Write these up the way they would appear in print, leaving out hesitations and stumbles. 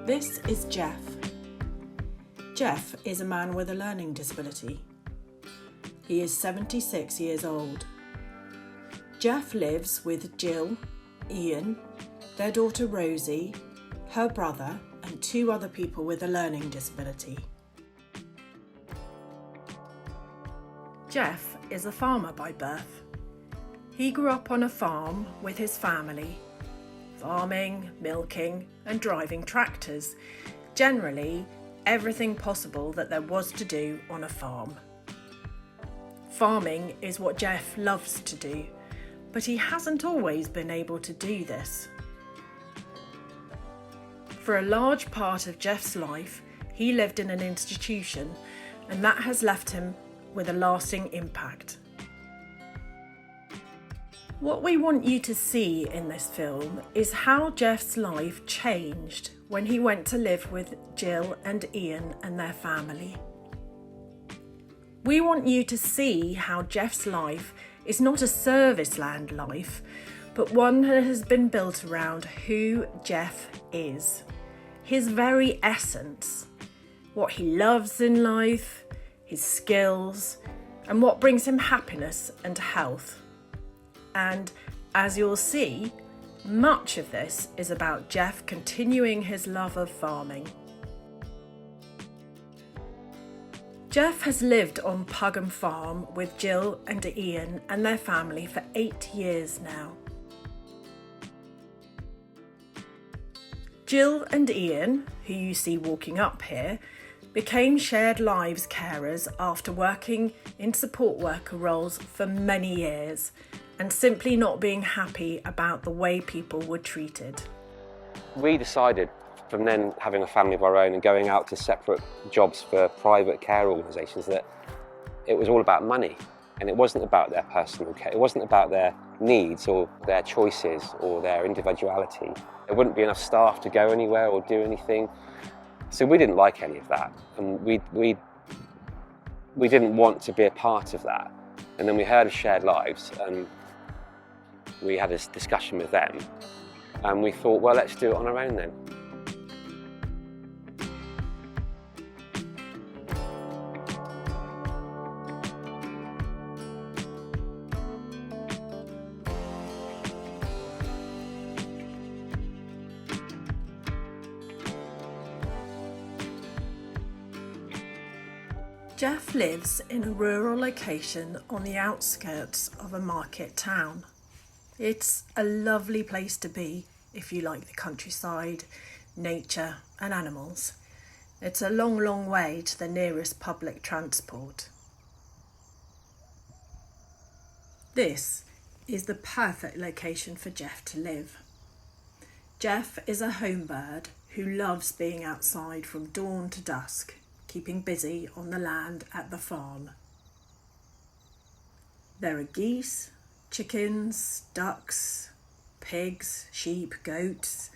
This is Geoff. Geoff is a man with a learning disability. He is 76 years old. Geoff lives with Jill, Ian, their daughter Rosie, her brother, and 2 other people with a learning disability. Geoff is a farmer by birth. He grew up on a farm with his family, farming, milking, and driving tractors. Generally, everything possible that there was to do on a farm. Farming is what Geoff loves to do, but he hasn't always been able to do this. For a large part of Geoff's life, he lived in an institution, and that has left him with a lasting impact. What we want you to see in this film is how Geoff's life changed when he went to live with Jill and Ian and their family. We want you to see how Geoff's life is not a service land life, but one that has been built around who Geoff is, his very essence, what he loves in life, his skills, and what brings him happiness and health. And as you'll see, much of this is about Geoff continuing his love of farming. Geoff has lived on Pugham Farm with Jill and Ian and their family for 8 years now. Jill and Ian, who you see walking up here, became shared lives carers after working in support worker roles for many years and simply not being happy about the way people were treated. We decided from then, having a family of our own and going out to separate jobs for private care organisations, that it was all about money, and it wasn't about their personal care. It wasn't about their needs or their choices or their individuality. There wouldn't be enough staff to go anywhere or do anything. So we didn't like any of that, and we didn't want to be a part of that. And then we heard of Shared Lives, and we had this discussion with them, and we thought, well, let's do it on our own then. Geoff lives in a rural location on the outskirts of a market town. It's a lovely place to be if you like the countryside, nature and animals. It's a long, long way to the nearest public transport. This is the perfect location for Geoff to live. Geoff is a home bird who loves being outside from dawn to dusk, keeping busy on the land at the farm. There are geese, chickens, ducks, pigs, sheep, goats.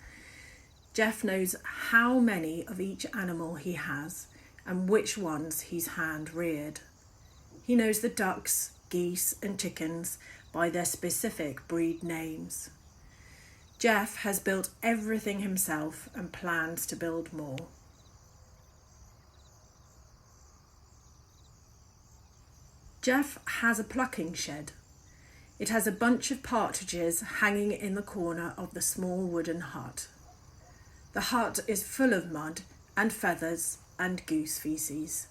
Geoff knows how many of each animal he has and which ones he's hand reared. He knows the ducks, geese and chickens by their specific breed names. Geoff has built everything himself and plans to build more. Geoff has a plucking shed. It has a bunch of partridges hanging in the corner of the small wooden hut. The hut is full of mud and feathers and goose feces.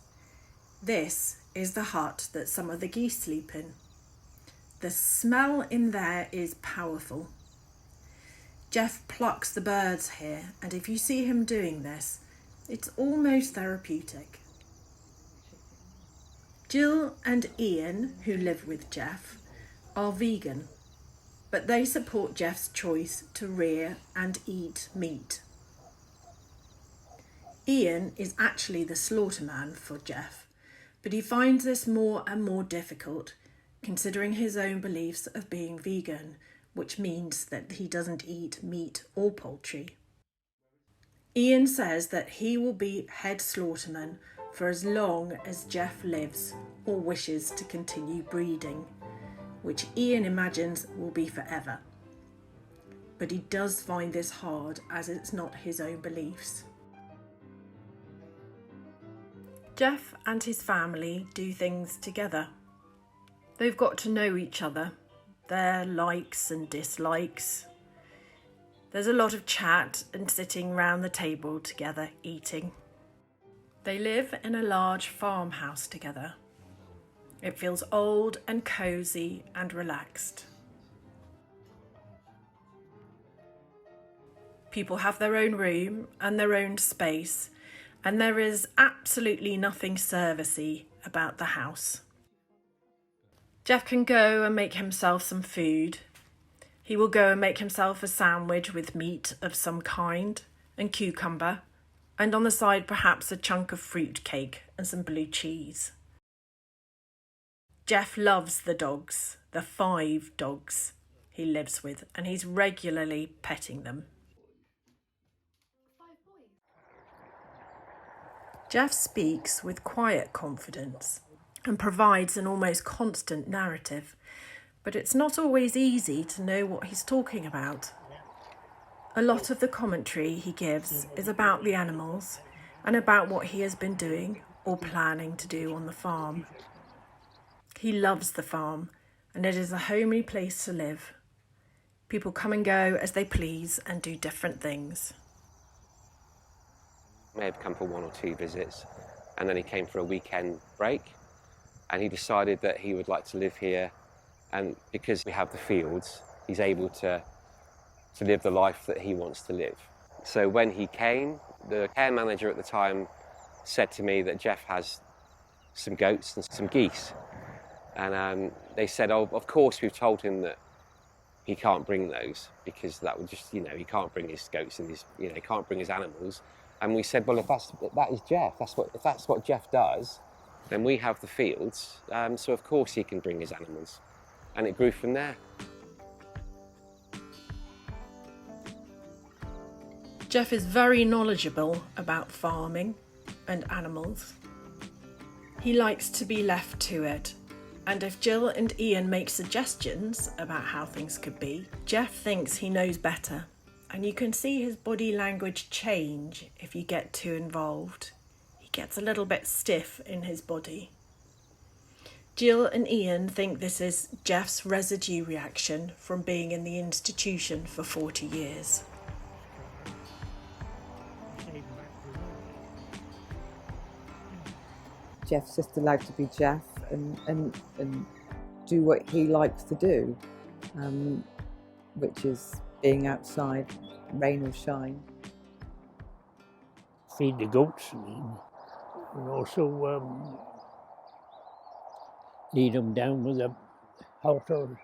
This is the hut that some of the geese sleep in. The smell in there is powerful. Geoff plucks the birds here, and if you see him doing this, it's almost therapeutic. Jill and Ian, who live with Geoff, are vegan, but they support Geoff's choice to rear and eat meat. Ian is actually the slaughterman for Geoff, but he finds this more and more difficult, considering his own beliefs of being vegan, which means that he doesn't eat meat or poultry. Ian says that he will be head slaughterman for as long as Geoff lives or wishes to continue breeding, which Ian imagines will be forever. But he does find this hard as it's not his own beliefs. Geoff and his family do things together. They've got to know each other, their likes and dislikes. There's a lot of chat and sitting round the table together eating. They live in a large farmhouse together. It feels old and cosy and relaxed. People have their own room and their own space, and there is absolutely nothing servicey about the house. Geoff can go and make himself some food. He will go and make himself a sandwich with meat of some kind and cucumber, and on the side perhaps a chunk of fruit cake and some blue cheese. Geoff loves the dogs, the 5 dogs he lives with, and he's regularly petting them. Geoff speaks with quiet confidence and provides an almost constant narrative, but it's not always easy to know what he's talking about. A lot of the commentary he gives is about the animals and about what he has been doing or planning to do on the farm. He loves the farm, and it is a homely place to live. People come and go as they please and do different things. May have come for 1 or 2 visits, and then he came for a weekend break, and he decided that he would like to live here, and because we have the fields, he's able to live the life that he wants to live. So when he came, the care manager at the time said to me that Geoff has some goats and some geese, and they said, oh, of course we've told him that he can't bring those, because that would just, he can't bring his goats and he can't bring his animals. And we said, well, if that is Geoff, if that's what Geoff does, then we have the fields, so of course he can bring his animals. And it grew from there. Geoff is very knowledgeable about farming and animals. He likes to be left to it, and if Jill and Ian make suggestions about how things could be, Geoff thinks he knows better. And you can see his body language change if you get too involved. He gets a little bit stiff in his body. Jill and Ian think this is Geoff's residue reaction from being in the institution for 40 years. Geoff's just allowed to be Geoff and do what he likes to do, which is being outside, rain or shine. Feed the goats and also lead them down with a halter,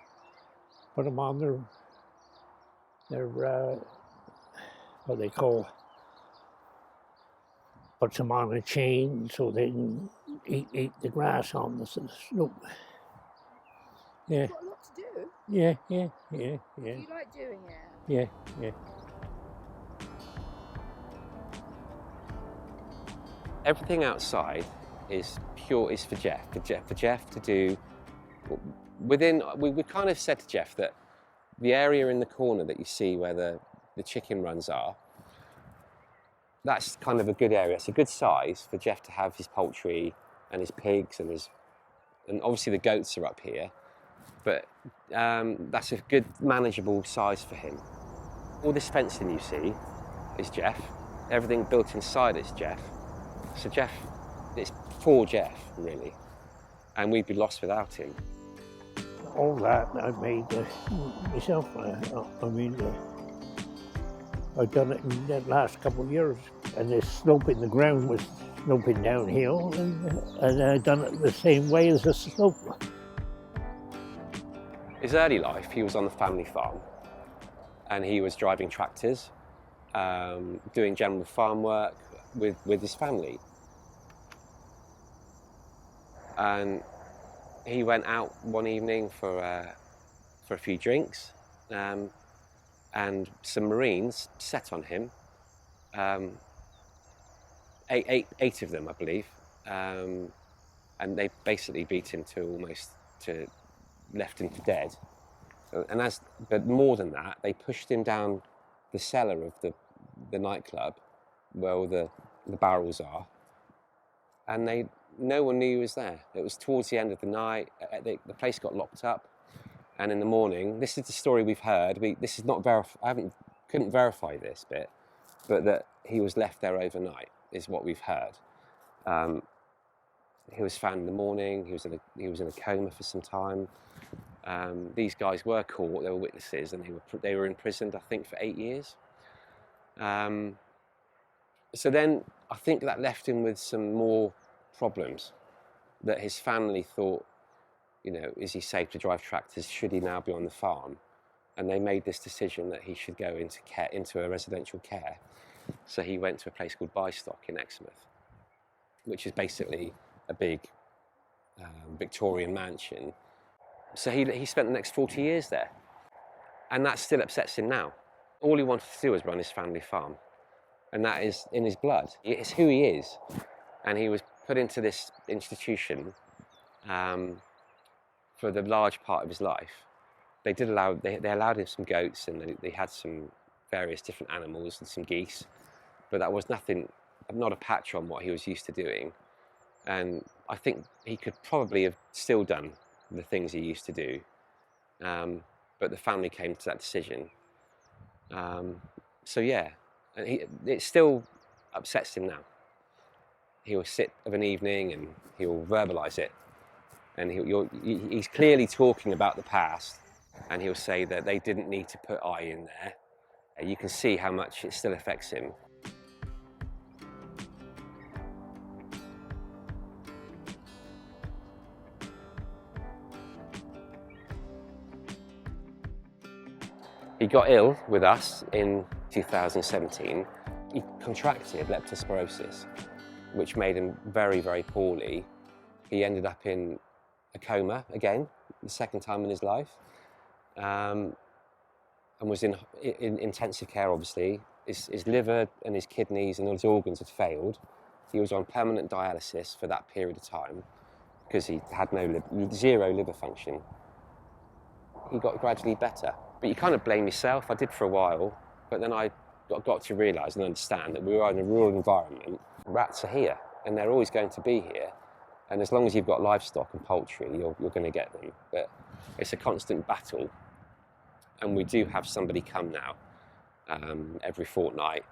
put them on their what they call, puts them on a chain so they can eat the grass on the slope. Yeah. You've got a lot to do. Yeah. Do you like doing it? Yeah. Everything outside is for Geoff to do. We kind of said to Geoff that the area in the corner that you see where the chicken runs are, that's kind of a good area. It's a good size for Geoff to have his poultry and his pigs and obviously the goats are up here, but that's a good manageable size for him. All this fencing you see is Geoff. Everything built inside is Geoff. So Geoff, it's for Geoff really, and we'd be lost without him. All that I made myself. I've done it in the last couple of years, and the slope in the ground was sloping downhill, and I've done it the same way as the slope. His early life, he was on the family farm, and he was driving tractors, doing general farm work with his family. And he went out one evening for a few drinks, and some Marines set on him, eight of them, I believe, and they basically beat him left him for dead. But more than that, they pushed him down the cellar of the nightclub where all the barrels are, and no one knew he was there. It was towards the end of the night. The place got locked up, and in the morning, this is the story we've heard. This is not couldn't verify this bit, but that he was left there overnight is what we've heard. He was found in the morning. He was in a coma for some time. These guys were caught. They were witnesses, and they were imprisoned, I think, for 8 years. So then I think that left him with some more problems. That his family thought, is he safe to drive tractors? Should he now be on the farm? And they made this decision that he should go into a residential care. So he went to a place called Bystock in Exmouth, which is basically a big Victorian mansion. So he spent the next 40 years there. And that still upsets him now. All he wanted to do was run his family farm. And that is in his blood. It's who he is. And he was put into this institution for the large part of his life. They allowed him some goats, and they had some various different animals and some geese. But that was not a patch on what he was used to doing. And I think he could probably have still done the things he used to do. But the family came to that decision. So yeah, and it still upsets him now. He'll sit of an evening and he'll verbalise it. And he's clearly talking about the past, and he'll say that they didn't need to put I in there. You can see how much it still affects him. He got ill with us in 2017. He contracted leptospirosis, which made him very, very poorly. He ended up in a coma again, the second time in his life, and was in intensive care, obviously. His liver and his kidneys and his organs had failed. He was on permanent dialysis for that period of time because he had zero liver function. He got gradually better. But you kind of blame yourself. I did for a while, but then I got to realise and understand that we are in a rural environment. Rats are here, and they're always going to be here. And as long as you've got livestock and poultry, you're going to get them. But it's a constant battle. And we do have somebody come now every fortnight,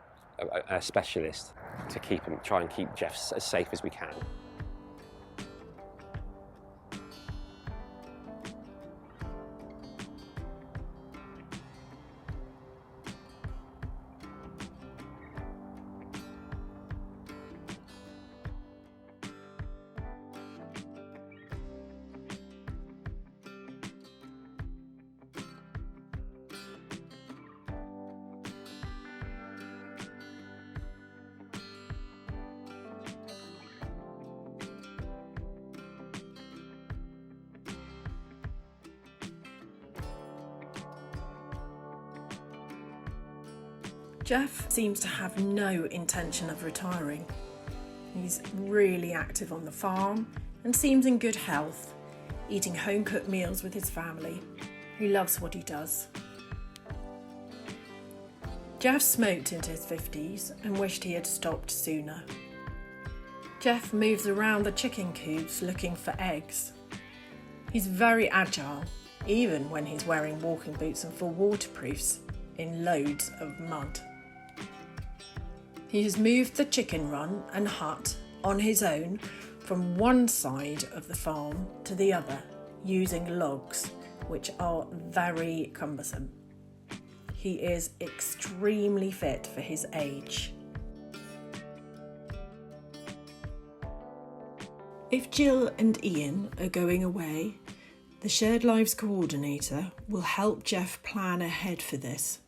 a specialist, to try and keep Geoff as safe as we can. Geoff seems to have no intention of retiring. He's really active on the farm and seems in good health, eating home-cooked meals with his family. He loves what he does. Geoff smoked into his 50s and wished he had stopped sooner. Geoff moves around the chicken coops looking for eggs. He's very agile, even when he's wearing walking boots and full waterproofs in loads of mud. He has moved the chicken run and hut on his own from one side of the farm to the other using logs, which are very cumbersome. He is extremely fit for his age. If Jill and Ian are going away, the Shared Lives Coordinator will help Geoff plan ahead for this.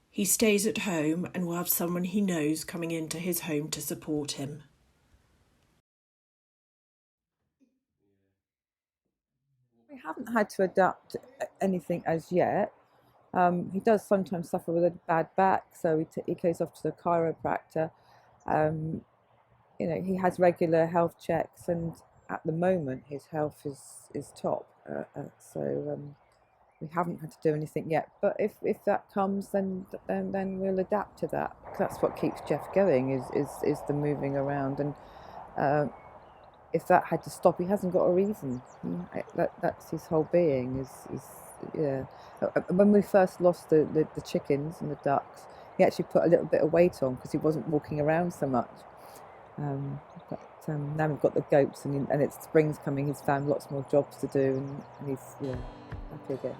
He stays at home and will have someone he knows coming into his home to support him. We haven't had to adapt anything as yet. He does sometimes suffer with a bad back, so he goes off to the chiropractor. He has regular health checks, and at the moment his health is top. We haven't had to do anything yet. But if that comes, then we'll adapt to that. That's what keeps Geoff going is the moving around, and If that had to stop, he hasn't got a reason. That's his whole being. Yeah. When we first lost the chickens and the ducks, he actually put a little bit of weight on because he wasn't walking around so much. But now we've got the goats and it's spring's coming. He's found lots more jobs to do, and he's happy again.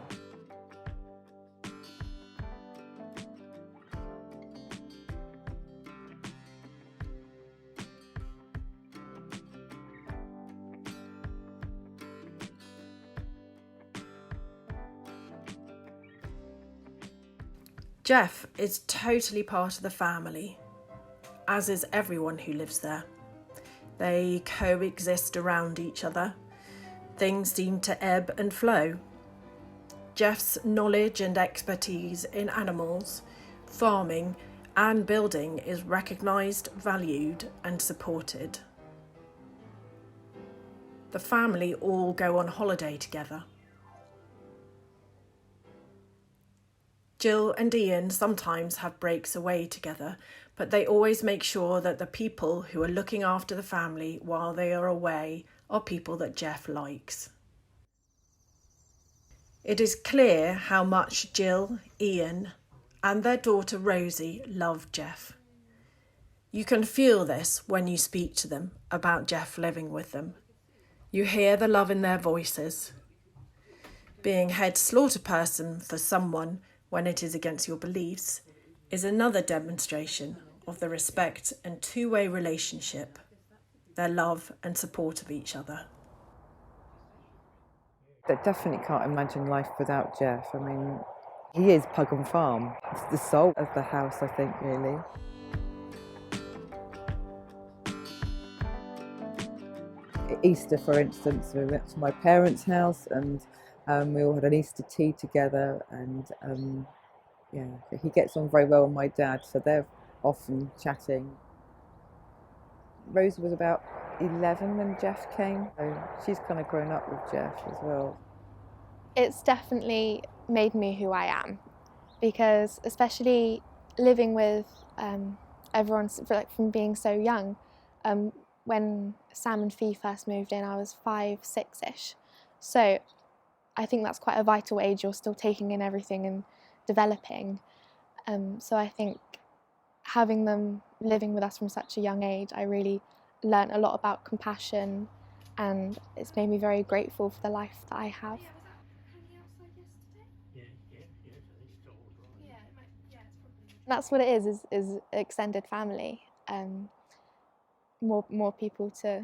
Geoff is totally part of the family, as is everyone who lives there. They coexist around each other. Things seem to ebb and flow. Geoff's knowledge and expertise in animals, farming and building is recognised, valued and supported. The family all go on holiday together. Jill and Ian sometimes have breaks away together, but they always make sure that the people who are looking after the family while they are away are people that Geoff likes. It is clear how much Jill, Ian and their daughter Rosie love Geoff. You can feel this when you speak to them about Geoff living with them. You hear the love in their voices. Being head slaughter person for someone when it is against your beliefs is another demonstration of the respect and two-way relationship, their love and support of each other. I definitely can't imagine life without Geoff. I mean, he is Pugham Farm. It's the soul of the house, I think, really. Easter, for instance, we went to my parents' house and we all had an Easter tea together, and he gets on very well with my dad, so they're often chatting. Rosie was about 11 when Geoff came, so she's kind of grown up with Geoff as well. It's definitely made me who I am, because especially living with everyone from being so young, when Sam and Fee first moved in, I was 5, 6-ish. So I think that's quite a vital age. You're still taking in everything and developing. So I think having them living with us from such a young age, I really learnt a lot about compassion, and it's made me very grateful for the life that I have. That's what it is extended family. More people to,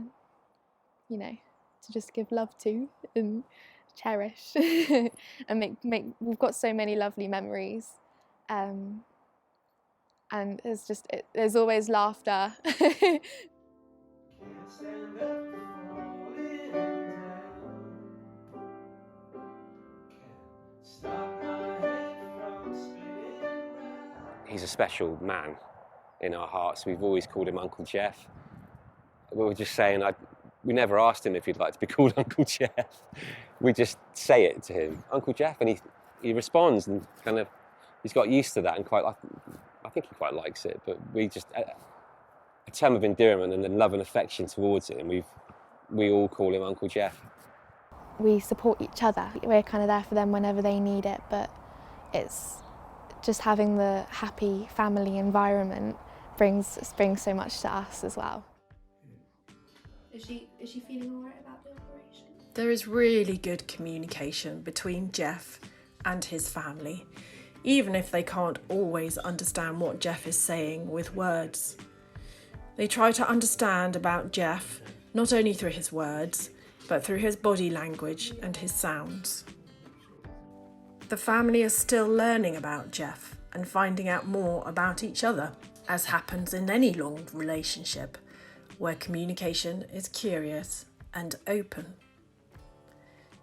to just give love to and cherish and make. We've got so many lovely memories, and there's always laughter. He's a special man in our hearts. We've always called him Uncle Geoff. We were just saying, we never asked him if he'd like to be called Uncle Geoff. We just say it to him, Uncle Geoff, and he responds, and kind of, he's got used to that, and I think he quite likes it. But we just, a term of endearment and then love and affection towards him, we all call him Uncle Geoff. We support each other. We're kind of there for them whenever they need it, but it's just having the happy family environment brings so much to us as well. Is she feeling all right about the operation? There is really good communication between Geoff and his family, even if they can't always understand what Geoff is saying with words. They try to understand about Geoff not only through his words, but through his body language and his sounds. The family are still learning about Geoff and finding out more about each other, as happens in any long relationship, where communication is curious and open.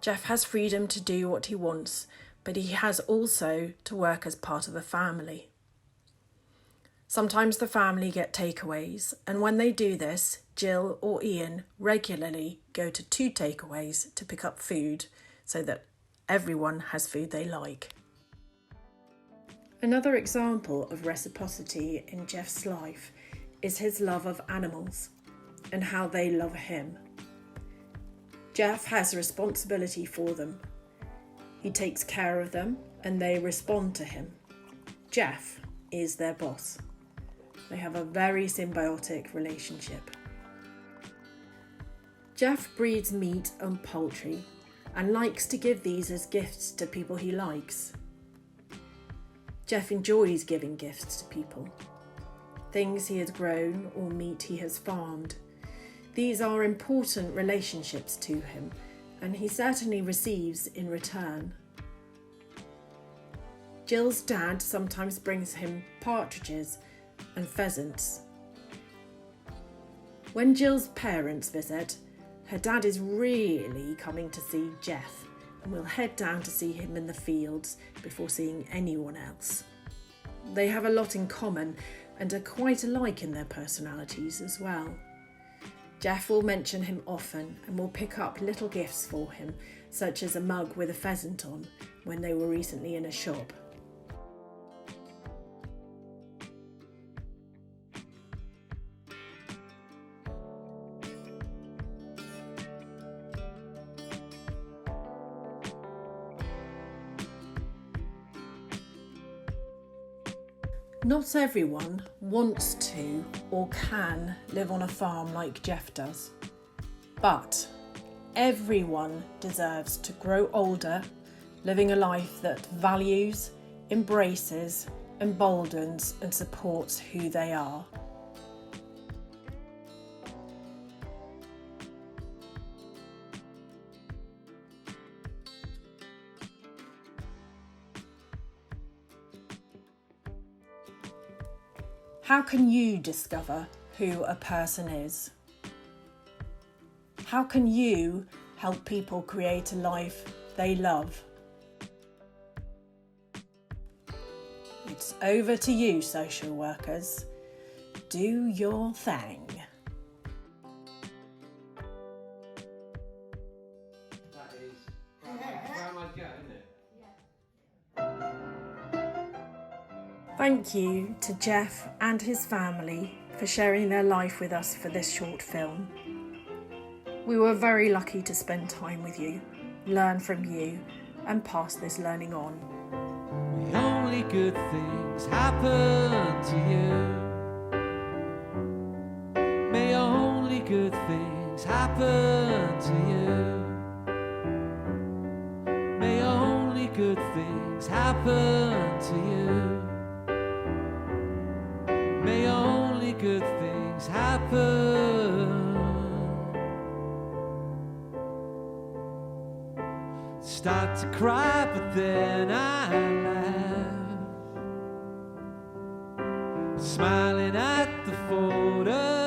Geoff has freedom to do what he wants, but he has also to work as part of the family. Sometimes the family get takeaways, and when they do this, Jill or Ian regularly go to 2 takeaways to pick up food so that everyone has food they like. Another example of reciprocity in Geoff's life is his love of animals. and how they love him. Geoff has a responsibility for them. He takes care of them and they respond to him. Geoff is their boss. They have a very symbiotic relationship. Geoff breeds meat and poultry and likes to give these as gifts to people he likes. Geoff enjoys giving gifts to people. Things he has grown or meat he has farmed. These are important relationships to him, and he certainly receives in return. Jill's dad sometimes brings him partridges and pheasants. When Jill's parents visit, her dad is really coming to see Geoff and will head down to see him in the fields before seeing anyone else. They have a lot in common and are quite alike in their personalities as well. Geoff will mention him often and will pick up little gifts for him, such as a mug with a pheasant on when they were recently in a shop. Not everyone wants to or can live on a farm like Geoff does, but everyone deserves to grow older, living a life that values, embraces, emboldens and supports who they are. How can you discover who a person is? How can you help people create a life they love? It's over to you, social workers. Do your thing. That is where am I going, isn't it? Thank you to Geoff and his family for sharing their life with us for this short film. We were very lucky to spend time with you, learn from you, and pass this learning on. May only good things happen to you. May only good things happen to you. May only good things happen to you. May only good things happen. Start to cry, but then I laugh, smiling at the photo